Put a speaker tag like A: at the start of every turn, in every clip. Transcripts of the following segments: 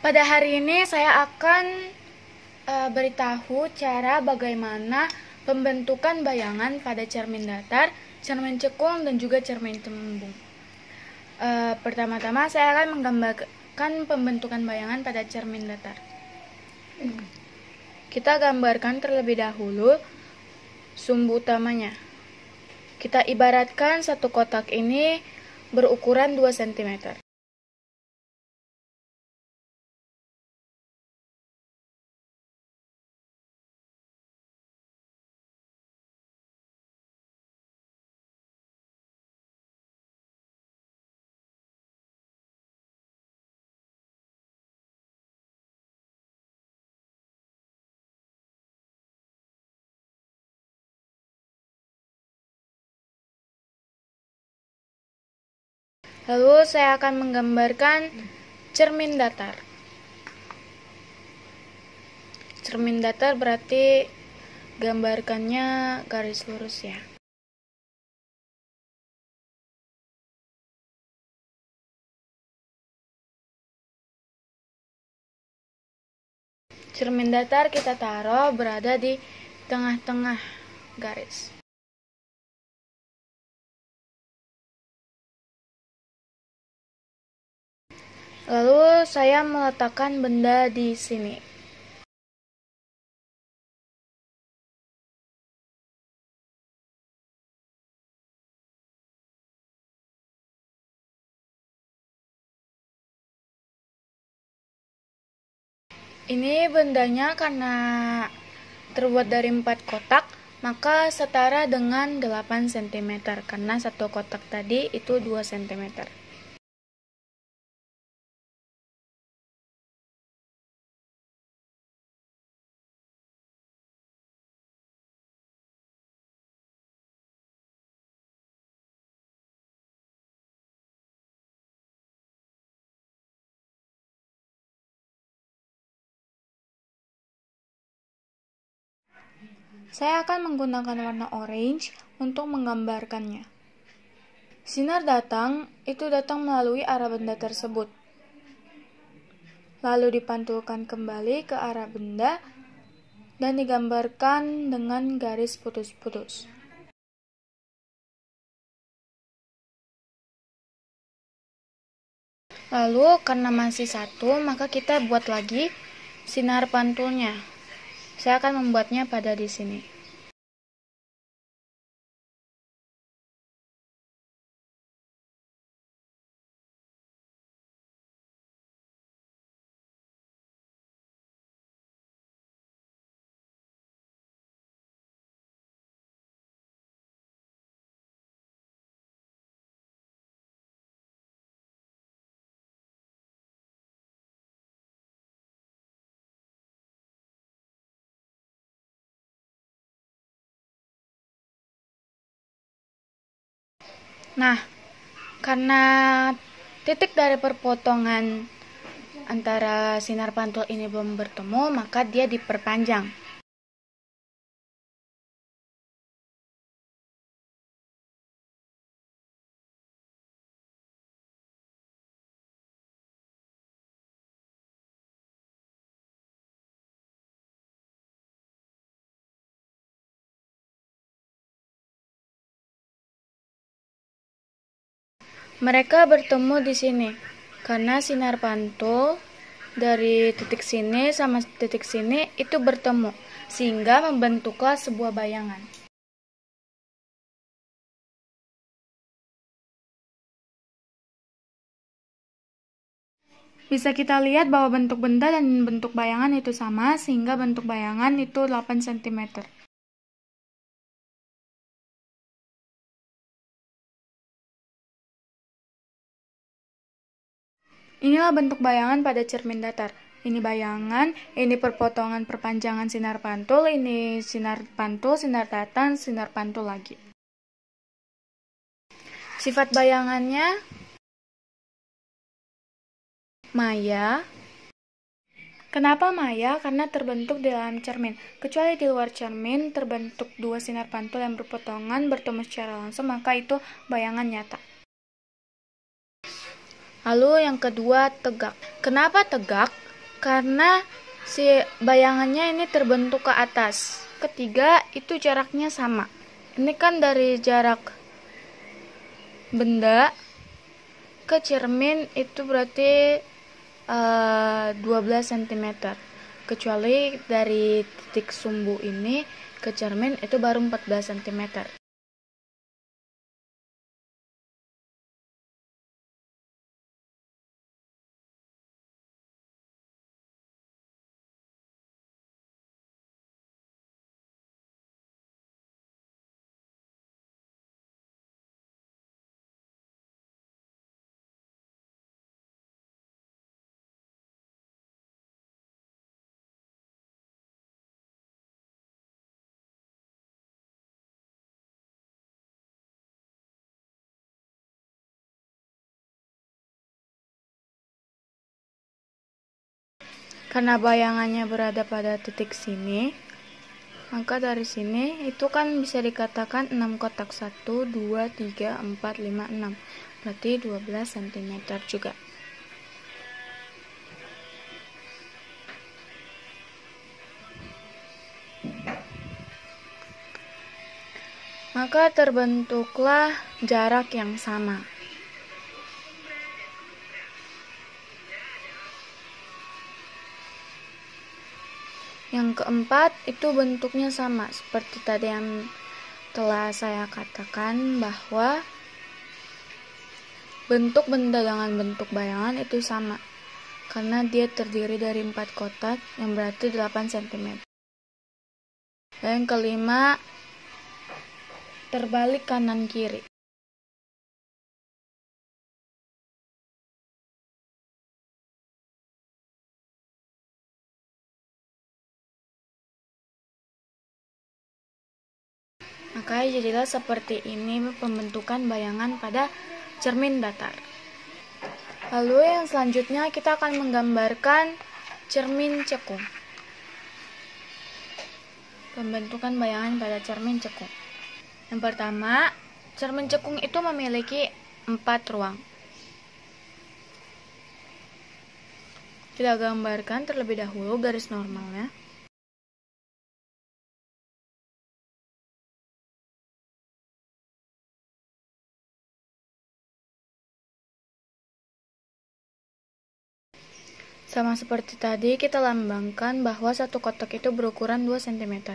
A: Pada hari ini saya akan beritahu cara bagaimana pembentukan bayangan pada cermin datar, cermin cekung, dan juga cermin cembung. Pertama-tama saya akan menggambarkan pembentukan bayangan pada cermin datar. Kita gambarkan terlebih dahulu sumbu utamanya. Kita ibaratkan satu kotak ini berukuran 2 cm. Lalu saya akan menggambarkan cermin datar. Cermin datar berarti gambarkannya garis lurus ya. Cermin datar kita taruh berada di tengah-tengah garis. Lalu saya meletakkan benda di sini. Ini bendanya karena terbuat dari 4 kotak, maka setara dengan 8 cm karena satu kotak tadi itu 2 cm. Saya akan menggunakan warna orange untuk menggambarkannya. Sinar datang itu datang melalui arah benda tersebut, lalu dipantulkan kembali ke arah benda dan digambarkan dengan garis putus-putus. Lalu karena masih satu, maka kita buat lagi sinar pantulnya. Saya akan membuatnya pada di sini. Nah, karena titik dari perpotongan antara sinar pantul ini belum bertemu, maka dia diperpanjang. Mereka bertemu di sini karena sinar pantul dari titik sini sama titik sini itu bertemu sehingga membentuklah sebuah bayangan. Bisa kita lihat bahwa bentuk benda dan bentuk bayangan itu sama sehingga bentuk bayangan itu 8 cm. Inilah bentuk bayangan pada cermin datar. Ini bayangan, ini perpotongan perpanjangan sinar pantul, ini sinar pantul, sinar datar, sinar pantul lagi. Sifat bayangannya maya. Kenapa maya? Karena terbentuk di dalam cermin. Kecuali di luar cermin terbentuk 2 sinar pantul yang berpotongan bertemu secara langsung, maka itu bayangan nyata. Lalu yang kedua, tegak. Kenapa tegak? karena si bayangannya ini terbentuk ke atas. Ketiga, itu jaraknya sama. Ini kan dari jarak benda ke cermin itu berarti 12 cm. Kecuali dari titik sumbu ini ke cermin itu baru 14 cm. Karena bayangannya berada pada titik sini, maka dari sini itu kan bisa dikatakan 6 kotak 1, 2, 3, 4, 5, 6. Berarti 12 cm juga. Maka terbentuklah jarak yang sama. Yang keempat itu bentuknya sama seperti tadi yang telah saya katakan, bahwa bentuk benda dengan bentuk bayangan itu sama karena dia terdiri dari 4 kotak yang berarti 8 cm. Dan yang kelima, terbalik kanan kiri. Maka jadilah seperti ini pembentukan bayangan pada cermin datar. Lalu yang selanjutnya kita akan menggambarkan cermin cekung. Pembentukan bayangan pada cermin cekung. Yang pertama, cermin cekung itu memiliki 4 ruang. Kita gambarkan terlebih dahulu garis normalnya. Sama seperti tadi, kita lambangkan bahwa satu kotak itu berukuran 2 cm.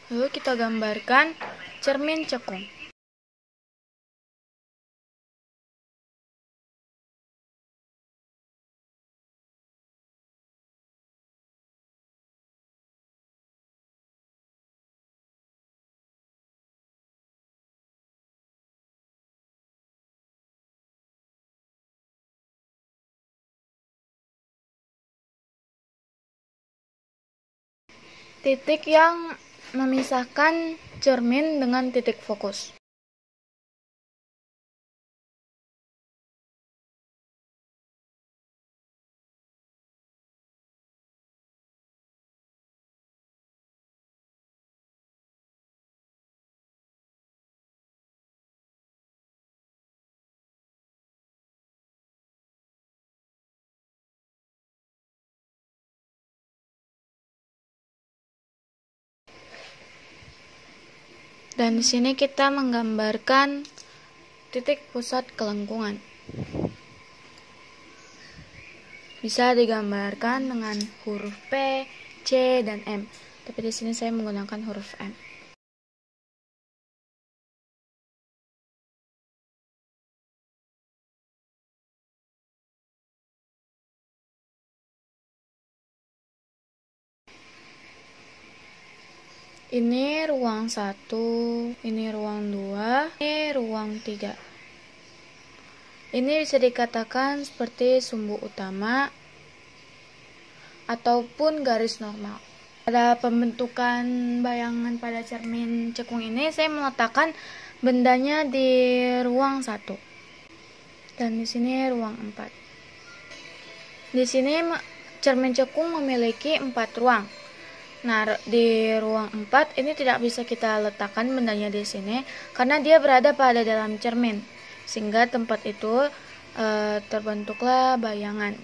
A: Lalu kita gambarkan cermin cekung. Titik yang memisahkan cermin dengan titik fokus. Dan di sini kita menggambarkan titik pusat kelengkungan. Bisa digambarkan dengan huruf P, C, dan M. Tapi di sini saya menggunakan huruf M. Ini ruang 1, ini ruang 2, ini ruang 3. Ini bisa dikatakan seperti sumbu utama ataupun garis normal. Pada pembentukan bayangan pada cermin cekung ini, saya meletakkan bendanya di ruang 1. Dan di sini ruang 4. Di sini cermin cekung memiliki 4 ruang. Nah, di ruang 4 ini tidak bisa kita letakkan bendanya di sini karena dia berada pada dalam cermin. Sehingga tempat itu terbentuklah bayangan.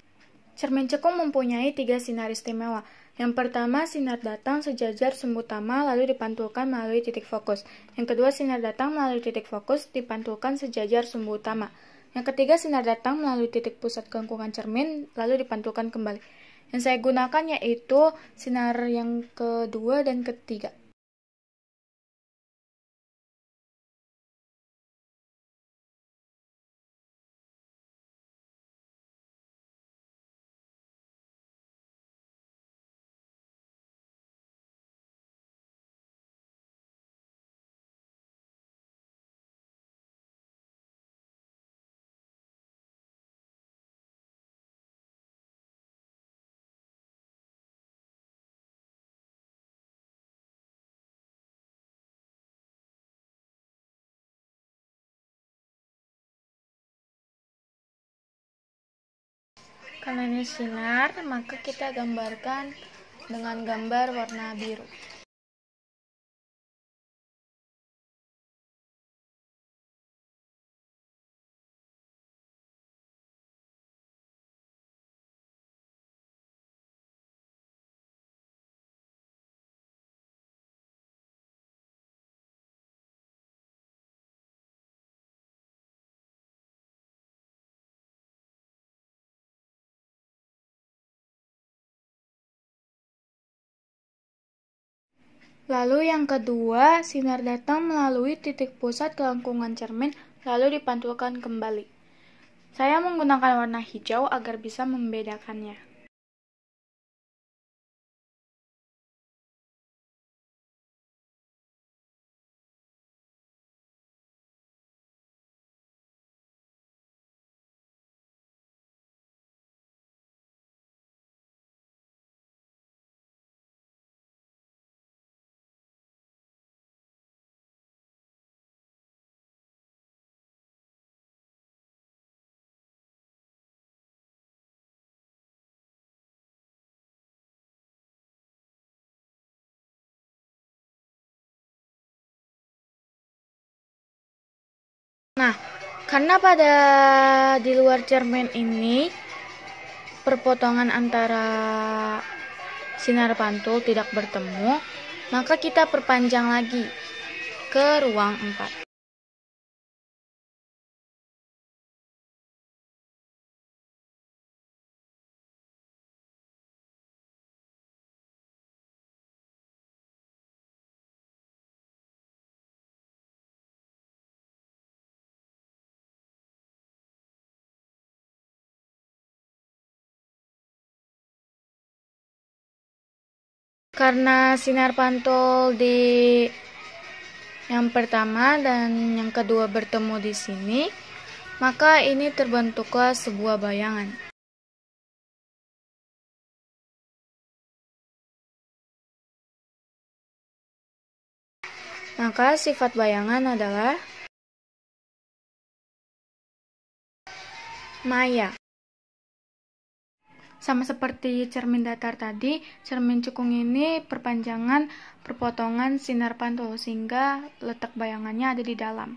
A: Cermin cekung mempunyai 3 sinar istimewa. Yang pertama, sinar datang sejajar sumbu utama lalu dipantulkan melalui titik fokus. Yang kedua, sinar datang melalui titik fokus dipantulkan sejajar sumbu utama. Yang ketiga, sinar datang melalui titik pusat kelengkungan cermin lalu dipantulkan kembali. Yang saya gunakan yaitu sinar yang kedua dan ketiga. Karena ini sinar, maka kita gambarkan dengan gambar warna biru. Lalu yang kedua, sinar datang melalui titik pusat kelengkungan cermin lalu dipantulkan kembali. Saya menggunakan warna hijau agar bisa membedakannya. Nah, karena pada di luar cermin ini perpotongan antara sinar pantul tidak bertemu, maka kita perpanjang lagi ke ruang 4. Karena sinar pantul di yang pertama dan yang kedua bertemu di sini, maka ini terbentuklah sebuah bayangan. Maka sifat bayangan adalah maya. Sama seperti cermin datar tadi, cermin cekung ini perpanjangan perpotongan sinar pantul sehingga letak bayangannya ada di dalam.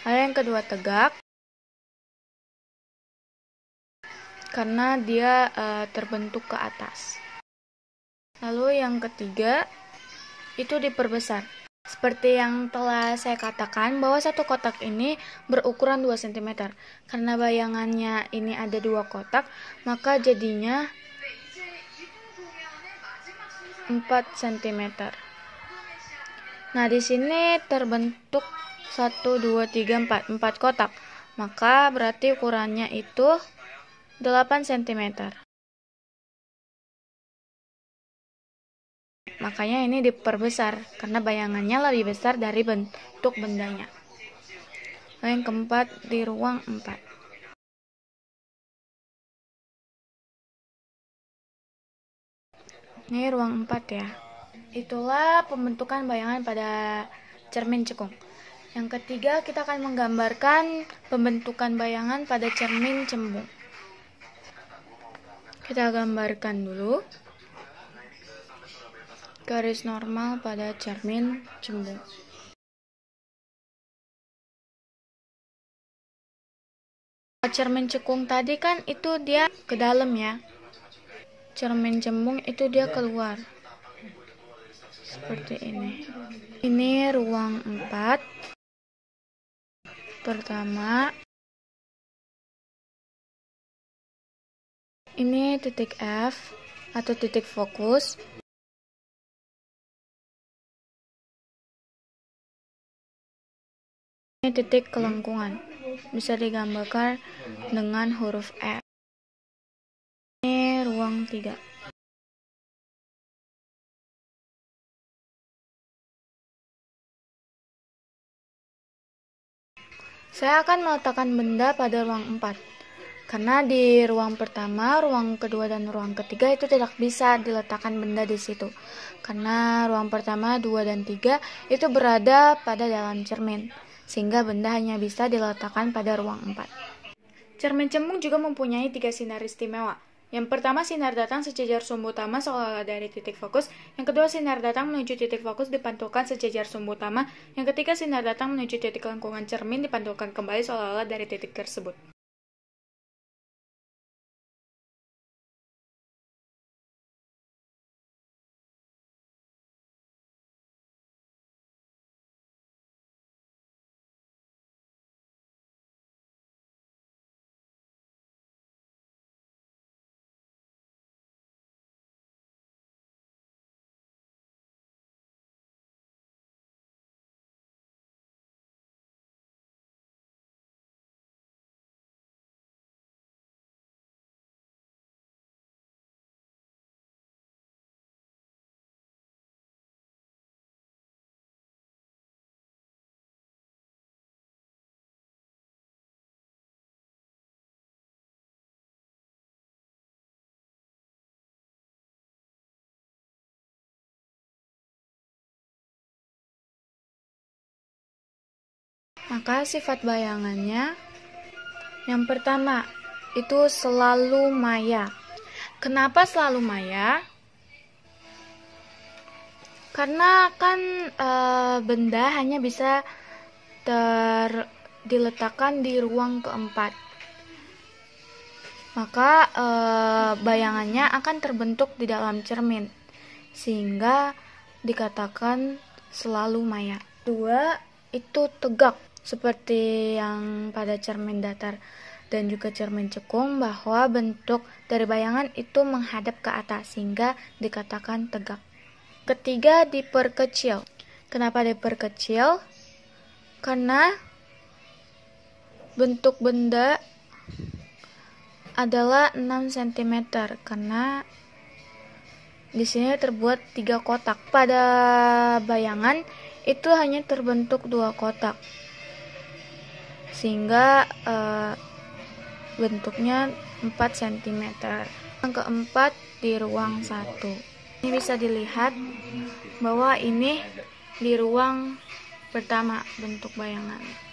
A: Lalu yang kedua tegak, karena dia terbentuk ke atas. Lalu yang ketiga, itu diperbesar. Seperti yang telah saya katakan bahwa satu kotak ini berukuran 2 cm. Karena bayangannya ini ada 2 kotak, maka jadinya 4 cm. Nah, di sini terbentuk 1, 2, 3, 4 kotak. Maka berarti ukurannya itu 8 cm. Makanya ini diperbesar karena bayangannya lebih besar dari bentuk bendanya. Lalu yang keempat di ruang 4. Ini ruang 4 ya. Itulah pembentukan bayangan pada cermin cekung. Yang ketiga, kita akan menggambarkan pembentukan bayangan pada cermin cembung. Kita gambarkan dulu garis normal pada cermin cembung. Cermin cekung tadi kan itu dia ke dalam ya. Cermin cembung itu dia keluar. Seperti ini. Ini ruang 4. Pertama. Ini titik F atau titik fokus. Ini titik kelengkungan. Bisa digambarkan dengan huruf F. Ini ruang 3. Saya akan meletakkan benda pada ruang 4. Karena di ruang pertama, ruang kedua, dan ruang ketiga itu tidak bisa diletakkan benda di situ. Karena ruang pertama, 2, dan 3 itu berada pada dalam cermin. Sehingga benda hanya bisa diletakkan pada ruang 4. Cermin cembung juga mempunyai 3 sinar istimewa. Yang pertama, sinar datang sejajar sumbu utama seolah-olah dari titik fokus. Yang kedua, sinar datang menuju titik fokus dipantulkan sejajar sumbu utama. Yang ketiga, sinar datang menuju titik lengkungan cermin dipantulkan kembali seolah-olah dari titik tersebut. Maka sifat bayangannya, yang pertama, itu selalu maya. Kenapa selalu maya? Karena kan benda hanya bisa diletakkan di ruang keempat. Maka bayangannya akan terbentuk di dalam cermin, sehingga dikatakan selalu maya. 2, itu tegak. Seperti yang pada cermin datar dan juga cermin cekung, bahwa bentuk dari bayangan itu menghadap ke atas sehingga dikatakan tegak. Ketiga, diperkecil. Kenapa diperkecil? Karena bentuk benda adalah 6 cm karena di sini terbuat 3 kotak. Pada bayangan itu hanya terbentuk 2 kotak. Sehingga bentuknya 4 cm. Yang keempat, di ruang 1. Ini bisa dilihat bahwa ini di ruang pertama bentuk bayangan.